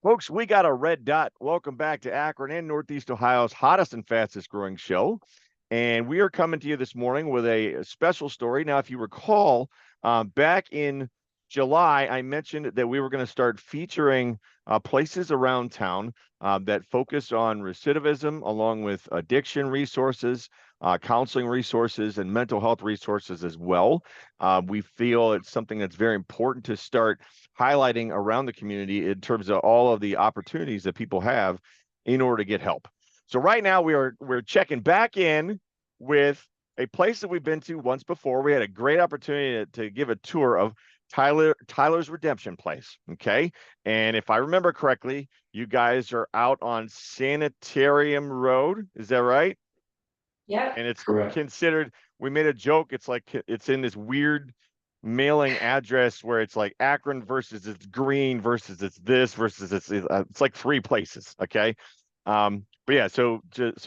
Folks, we got a red dot. Welcome back to Akron and Northeast Ohio's hottest and fastest growing show. And we are coming to you this morning with a special story. Now, if you recall, back in July, I mentioned that we were going to start featuring places around town that focus on recidivism, along with addiction resources, counseling resources, and mental health resources as well. We feel it's something that's very important to start highlighting around the community in terms of all of the opportunities that people have in order to get help. So right now we're checking back in with a place that we've been to once before. We had a great opportunity to give a tour of Tyler's Redemption Place. Okay. And if I remember correctly, you guys are out on Sanitarium Road. Is that right? Yep. And it's Correct. considered, we made a joke. It's like, it's in this weird mailing address where it's like Akron versus it's Green versus it's this versus it's like three places. Okay. But yeah, so just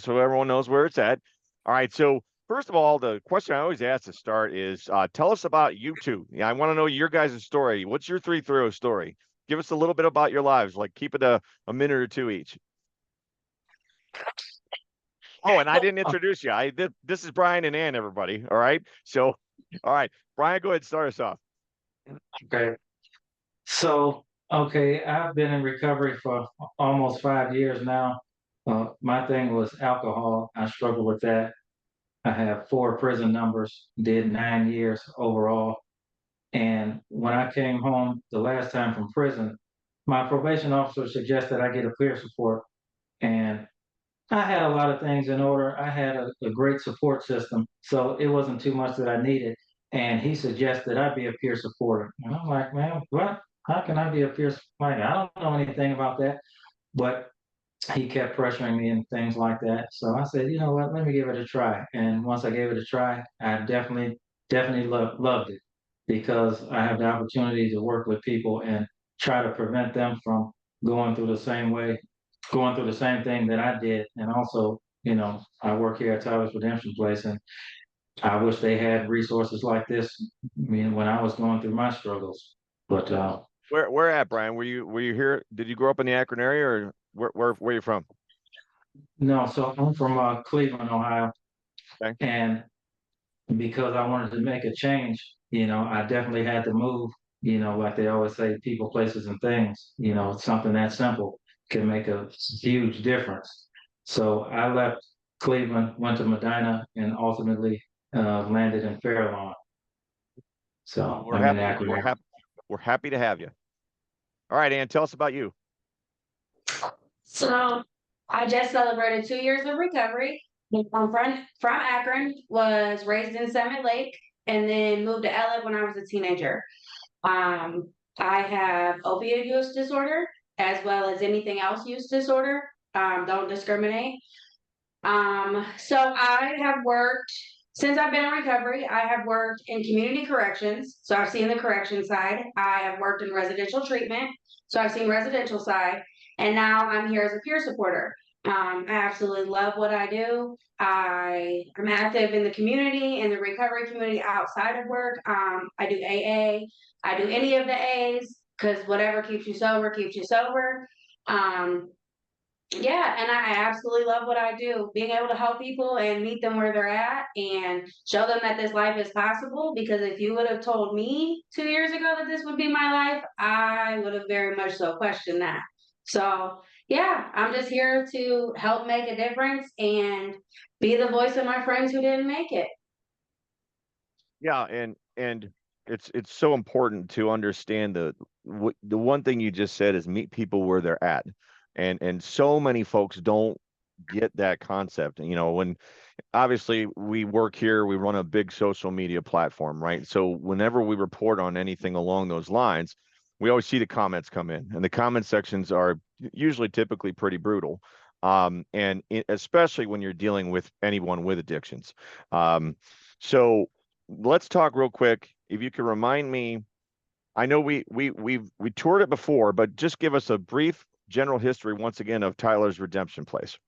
so everyone knows where it's at. All right. So first of all, the question I always ask to start is tell us about you two. Yeah, I want to know your guys' story. What's your 330 story? Give us a little bit about your lives, like keep it a minute or two each. Oh, and I didn't introduce you. This is Brian and Ann, everybody. All right. So, all right, Brian, go ahead and start us off. Okay. So, okay, I've been in recovery for almost 5 years now. My thing was alcohol. I struggled with that. I have 4 prison numbers, did 9 years overall. And when I came home the last time from prison, my probation officer suggested I get a peer support. And I had a lot of things in order. I had a great support system, so it wasn't too much that I needed. And he suggested I be a peer supporter. And I'm like, man, what? How can I be a peer supporter? I don't know anything about that. But he kept pressuring me and things like that. So I said, you know what? Let me give it a try. And once I gave it a try, I definitely loved it because I have the opportunity to work with people and try to prevent them from going through the same way, going through the same thing that I did. And also, I work here at Tyler's Redemption Place, and I wish they had resources like this. I mean, when I was going through my struggles, but Where at, Brian? Were you here? Did you grow up in the Akron area, or where are you from? no. So I'm from Cleveland, Ohio, Okay. and because I wanted to make a change, I definitely had to move. Like they always say, people, places, and things. Something that simple can make a huge difference. So I left Cleveland, went to Medina, and ultimately landed in Fairlawn. So We're I'm in happy. Akron. We're happy to have you. All right, Ann, tell us about you. So I just celebrated 2 years of recovery. I'm from Akron, was raised in Summit Lake, and then moved to LA when I was a teenager. I have opioid use disorder as well as anything else use disorder. Don't discriminate. So I have worked since I've been in recovery. I have worked in community corrections, so I've seen the correction side. I have worked in residential treatment, so I've seen residential side, and now I'm here as a peer supporter. I absolutely love what I do. I'm active in the community, in the recovery community outside of work. I do AA. I do any of the A's because whatever keeps you sober keeps you sober. Um, yeah, and I absolutely love what I do. Being able to help people and meet them where they're at and show them that this life is possible. Because if you would have told me 2 years ago that this would be my life, I would have very much so questioned that. So, yeah, I'm just here to help make a difference and be the voice of my friends who didn't make it. Yeah, and it's so important to understand the one thing you just said is meet people where they're at, and so many folks don't get that concept. When obviously we work here, we run a big social media platform, right? So whenever we report on anything along those lines, we always see the comments come in, and the comment sections are usually typically pretty brutal. And especially when you're dealing with anyone with addictions. So let's talk real quick. If you could remind me, I know we toured it before, but just give us a brief general history once again of Tyler's Redemption Place.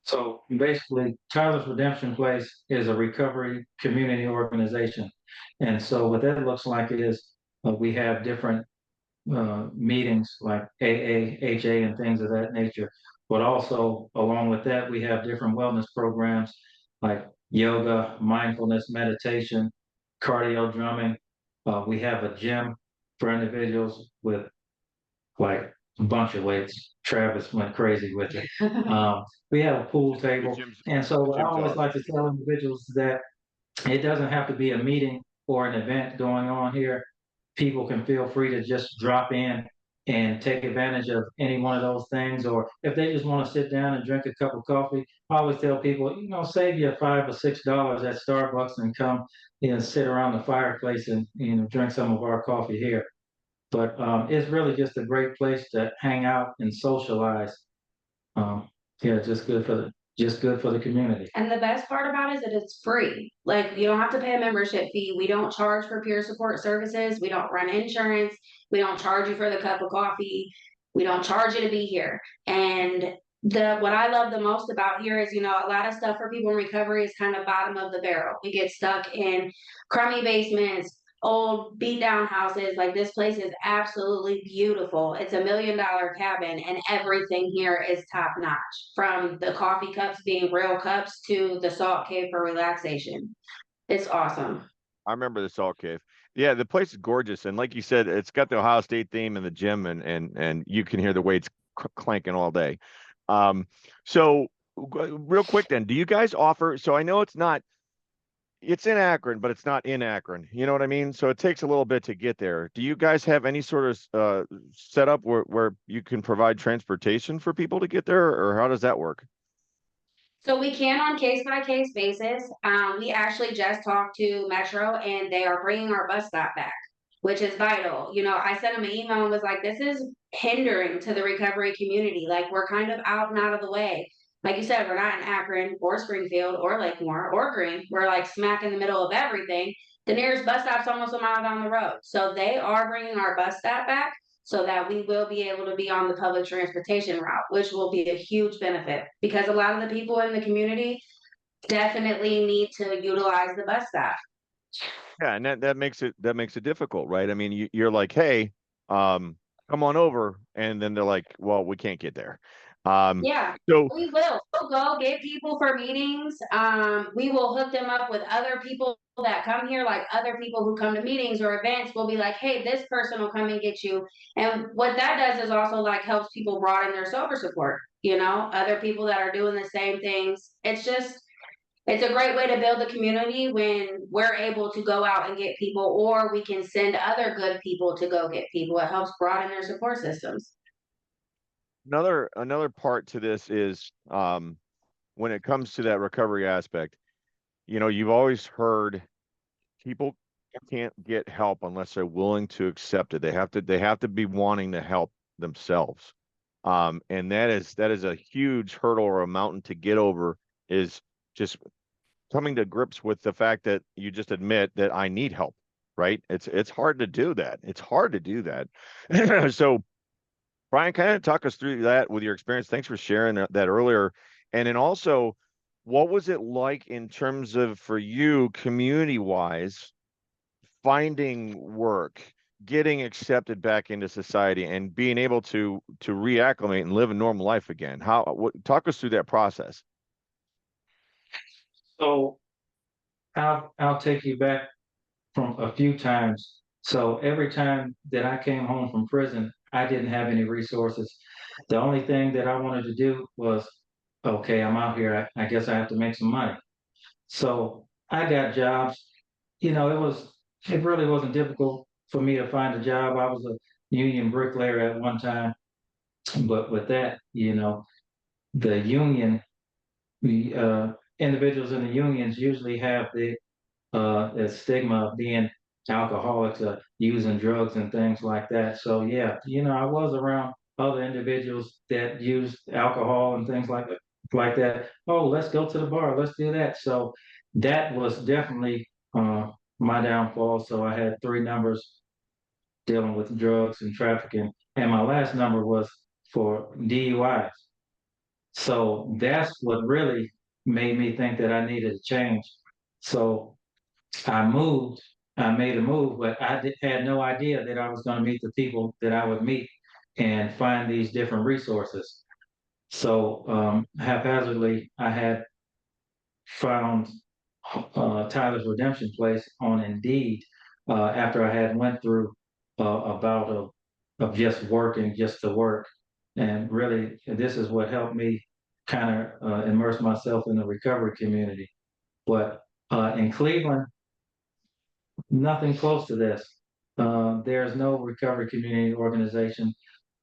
So basically, Tyler's Redemption Place is a recovery community organization. And so what that looks like is we have different meetings like AA, HA, and things of that nature. But also, along with that, we have different wellness programs like yoga, mindfulness, meditation, cardio drumming. We have a gym for individuals with like a bunch of weights. Travis went crazy with it. We have a pool The table. gym's And the so I gym's always like awesome. to tell individuals that it doesn't have to be a meeting or an event going on here. People can feel free to just drop in and take advantage of any one of those things. Or if they just want to sit down and drink a cup of coffee, I always tell people, save you $5 or $6 at Starbucks and come, sit around the fireplace and, drink some of our coffee here. But it's really just a great place to hang out and socialize. Um, yeah, just good for the community. And the best part about it is that it's free. Like, you don't have to pay a membership fee. We don't charge for peer support services. We don't run insurance. We don't charge you for the cup of coffee. We don't charge you to be here. And what I love the most about here is, a lot of stuff for people in recovery is kind of bottom of the barrel. We get stuck in crummy basements, old beat down houses. Like, this place is absolutely beautiful. It's $1 million cabin and everything here is top notch, from the coffee cups being real cups to the salt cave for relaxation. It's awesome. I remember the Salt Cave. Yeah, the place is gorgeous, and like you said, it's got the Ohio State theme in the gym, and you can hear the weights clanking all day. Um, so real quick then, do you guys offer? So I know it's in Akron, but it's not in Akron. You know what I mean? So it takes a little bit to get there. Do you guys have any sort of setup where you can provide transportation for people to get there, or how does that work? So we can on case by case basis. We actually just talked to Metro and they are bringing our bus stop back, which is vital. I sent them an email and was like, this is hindering to the recovery community. Like, we're kind of out and out of the way. Like you said, we're not in Akron or Springfield or Lakemore or Green. We're like smack in the middle of everything. The nearest bus stop's almost a mile down the road. So they are bringing our bus stop back so that we will be able to be on the public transportation route, which will be a huge benefit because a lot of the people in the community definitely need to utilize the bus stop. Yeah, and that makes it difficult, right? I mean, you're like, hey, come on over, and then they're like, well, we can't get there. Um, Yeah, so we will. We'll go get people for meetings. We will hook them up with other people that come here, like other people who come to meetings or events. We'll be like, hey, this person will come and get you. And what that does is also like helps people broaden their sober support, other people that are doing the same things. It's a great way to build the community when we're able to go out and get people, or we can send other good people to go get people. It helps broaden their support systems. another part to this is when it comes to that recovery aspect, you've always heard people can't get help unless they're willing to accept it. They have to be wanting to help themselves. And that is a huge hurdle or a mountain to get over, is just coming to grips with the fact that you just admit that I need help, right? It's hard to do that. It's hard to do that. So Brian, kind of talk us through that with your experience. Thanks for sharing that earlier. And then also, what was it like in terms of, for you, community wise, finding work, getting accepted back into society, and being able to reacclimate and live a normal life again? Talk us through that process. So I'll take you back from a few times. So every time that I came home from prison, I didn't have any resources. The only thing that I wanted to do was, okay, I'm out here. I guess I have to make some money. So I got jobs. It really wasn't difficult for me to find a job. I was a union bricklayer at one time, but with that, the union, the individuals in the unions usually have the stigma of being alcoholics, using drugs and things like that. So yeah, I was around other individuals that used alcohol and things like that. Oh, let's go to the bar, let's do that. So that was definitely my downfall. So I had three numbers dealing with drugs and trafficking, and my last number was for DUIs. So that's what really made me think that I needed a change. So I moved I made a move, but had no idea that I was going to meet the people that I would meet and find these different resources. So haphazardly, I had found Tyler's Redemption Place on Indeed after I had went through a bout of just working just to work. And really, this is what helped me kind of immerse myself in the recovery community. But in Cleveland, nothing close to this. There's no recovery community organization.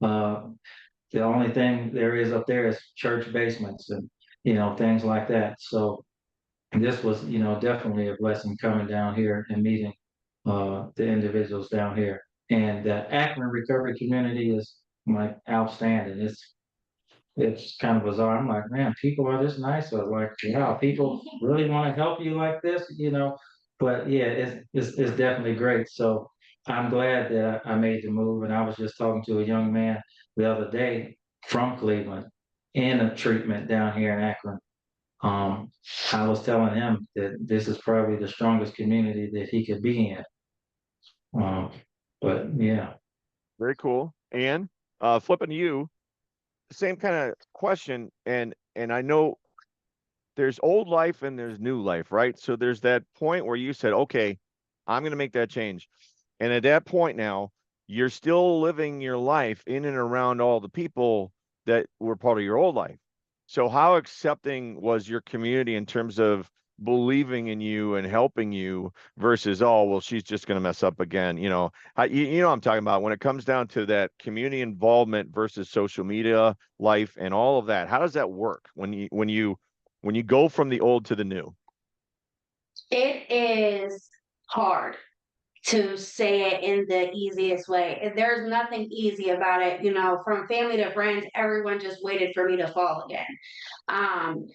Uh, the only thing there is up there is church basements and things like that. So this was definitely a blessing coming down here and meeting the individuals down here. And the Akron recovery community is like outstanding. It's kind of bizarre. I'm like, man, people are this nice. I was like, wow, people really want to help you like this. But yeah, it's definitely great. So I'm glad that I made the move. And I was just talking to a young man the other day from Cleveland in a treatment down here in Akron. I was telling him that this is probably the strongest community that he could be in. But yeah. Very cool. And flipping to you, same kind of question. And I know there's old life and there's new life, right? So there's that point where you said, okay, I'm going to make that change. And at that point now, you're still living your life in and around all the people that were part of your old life. So how accepting was your community in terms of believing in you and helping you versus, oh, well, she's just going to mess up again. You know what I'm talking about when it comes down to that community involvement versus social media life and all of that. How does that work when you go from the old to the new? It is hard to say it in the easiest way. There's nothing easy about it. From family to friends, everyone just waited for me to fall again. Um,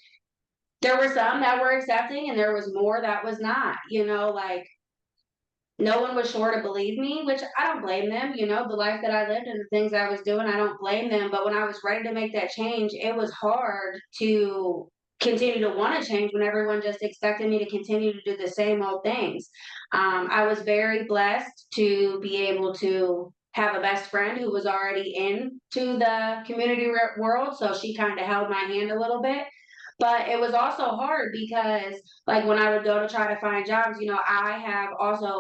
there were some that were accepting and there was more that was not, like no one was sure to believe me, which I don't blame them. The life that I lived and the things I was doing, I don't blame them. But when I was ready to make that change, it was hard to continue to want to change when everyone just expected me to continue to do the same old things. I was very blessed to be able to have a best friend who was already into the community world. So she kind of held my hand a little bit. But it was also hard because, like, when I would go to try to find jobs, I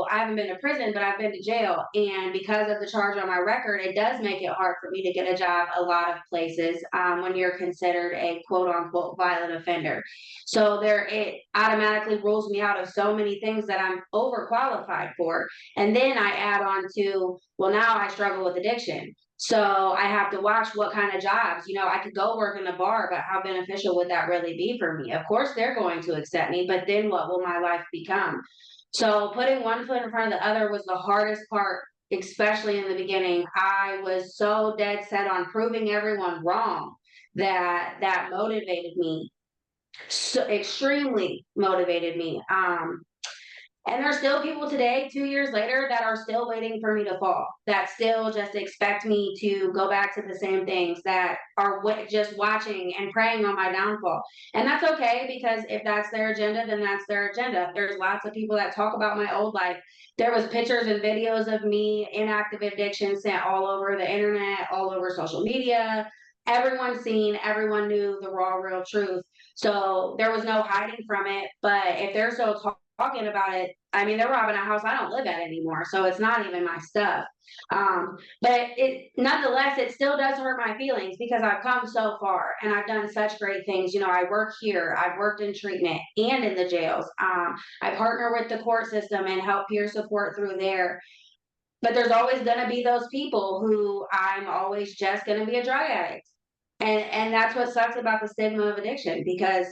haven't been to prison, but I've been to jail. And because of the charge on my record, it does make it hard for me to get a job a lot of places when you're considered a quote unquote violent offender. So it automatically rules me out of so many things that I'm overqualified for. And then I add on to, well, now I struggle with addiction. So I have to watch what kind of jobs, I could go work in a bar, but how beneficial would that really be for me? Of course, they're going to accept me, but then what will my life become? So putting one foot in front of the other was the hardest part, especially in the beginning. I was so dead set on proving everyone wrong that motivated me, so extremely motivated me. And there's still people today, 2 years later, that are still waiting for me to fall, that still just expect me to go back to the same things, that are just watching and preying on my downfall. And that's okay, because if that's their agenda, then that's their agenda. There's lots of people that talk about my old life. There was pictures and videos of me in active addiction sent all over the internet, all over social media. Everyone seen, everyone knew the raw, real truth. So there was no hiding from it. But if they're still talking about it, I mean, they're robbing a house I don't live at anymore, so it's not even my stuff. But nonetheless, it still does hurt my feelings because I've come so far and I've done such great things. I work here, I've worked in treatment and in the jails. I partner with the court system and help peer support through there. But there's always going to be those people who I'm always just going to be a drug addict. And that's what sucks about the stigma of addiction, because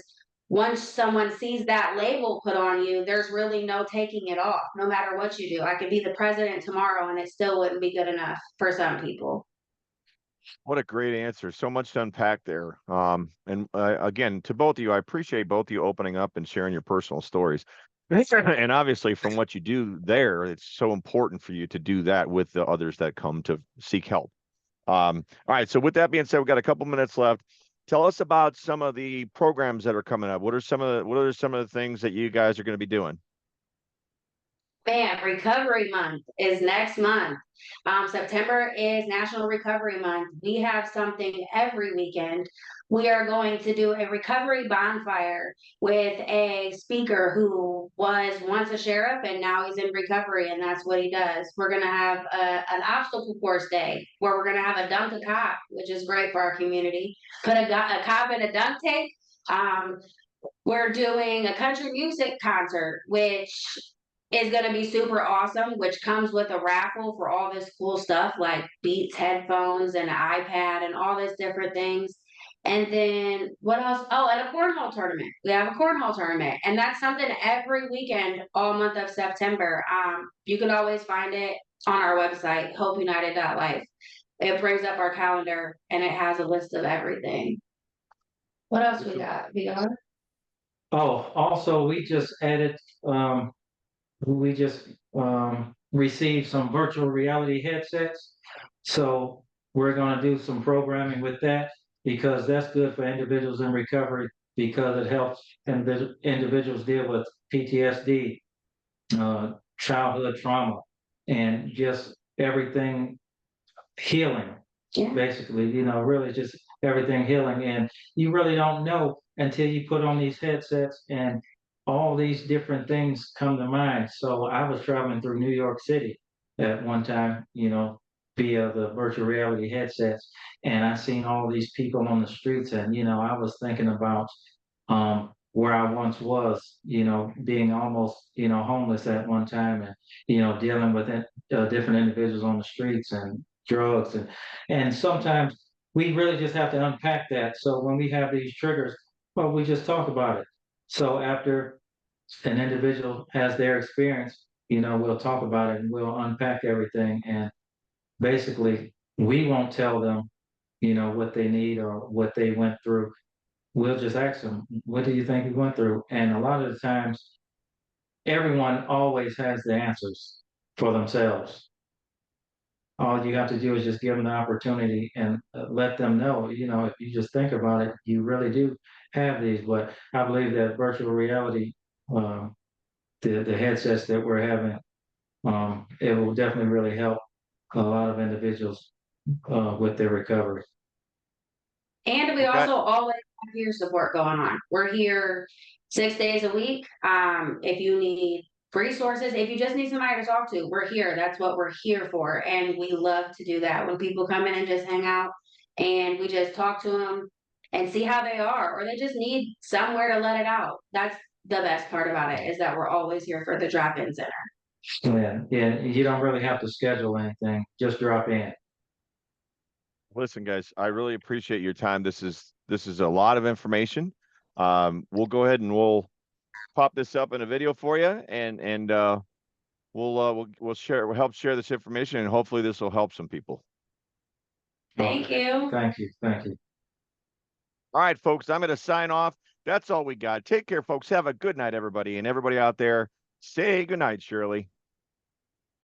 once someone sees that label put on you, there's really no taking it off, no matter what you do. I could be the president tomorrow and it still wouldn't be good enough for some people. What a great answer. So much to unpack there. And again, to both of you, I appreciate both of you opening up and sharing your personal stories. And obviously, from what you do there, it's so important for you to do that with the others that come to seek help. All right. So with that being said, we've got a couple minutes left. Tell us about some of the programs that are coming up. What are some of the things that you guys are going to be doing? Man, Recovery Month is next month. September is National Recovery Month. We have something every weekend. We are going to do a recovery bonfire with a speaker who was once a sheriff and now he's in recovery, and that's what he does. We're going to have an obstacle course day where we're going to have a dunk a cop, which is great for our community. Put a cop in a dunk tank. We're doing a country music concert, which is going to be super awesome, which comes with a raffle for all this cool stuff like Beats headphones and an iPad and all these different things. And then what else? Oh, and a cornhole tournament. We have a cornhole tournament, and that's something every weekend, all month of September. You can always find it on our website, hopeunited.life. It brings up our calendar and it has a list of everything. What else we got? Oh, also, we just received some virtual reality headsets. So we're gonna do some programming with that because that's good for individuals in recovery because it helps individuals deal with PTSD, childhood trauma, and just everything healing. Yeah. Basically, really just everything healing. And you really don't know until you put on these headsets and all these different things come to mind. So I was traveling through New York City at one time, via the virtual reality headsets, and I seen all these people on the streets, and I was thinking about where I once was, being almost, homeless at one time, and dealing with different individuals on the streets and drugs, and sometimes we really just have to unpack that. So when we have these triggers, well, we just talk about it. So after an individual has their experience, we'll talk about it and we'll unpack everything. And basically, we won't tell them, what they need or what they went through. We'll just ask them, what do you think you went through? And a lot of the times, everyone always has the answers for themselves. All you have to do is just give them the opportunity and let them know, if you just think about it, you really do have these. But I believe that virtual reality, uh, the headsets that we're having, it will definitely really help a lot of individuals with their recovery. And we Okay. also always have peer support going on. We're here 6 days a week. If you need resources, if you just need somebody to talk to, we're here. That's what we're here for. And we love to do that when people come in and just hang out and we just talk to them and see how they are, or they just need somewhere to let it out. That's the best part about it, is that we're always here for the drop-in center. Yeah, you don't really have to schedule anything, just drop in. Listen, guys, I really appreciate your time. This is a lot of information. We'll go ahead and we'll pop this up in a video for you, and we'll help share this information, and hopefully this will help some people. Thank Okay. you. Thank you. Thank you. All right, folks, I'm going to sign off. That's all we got. Take care, folks. Have a good night, everybody, and everybody out there. Say good night, Shirley.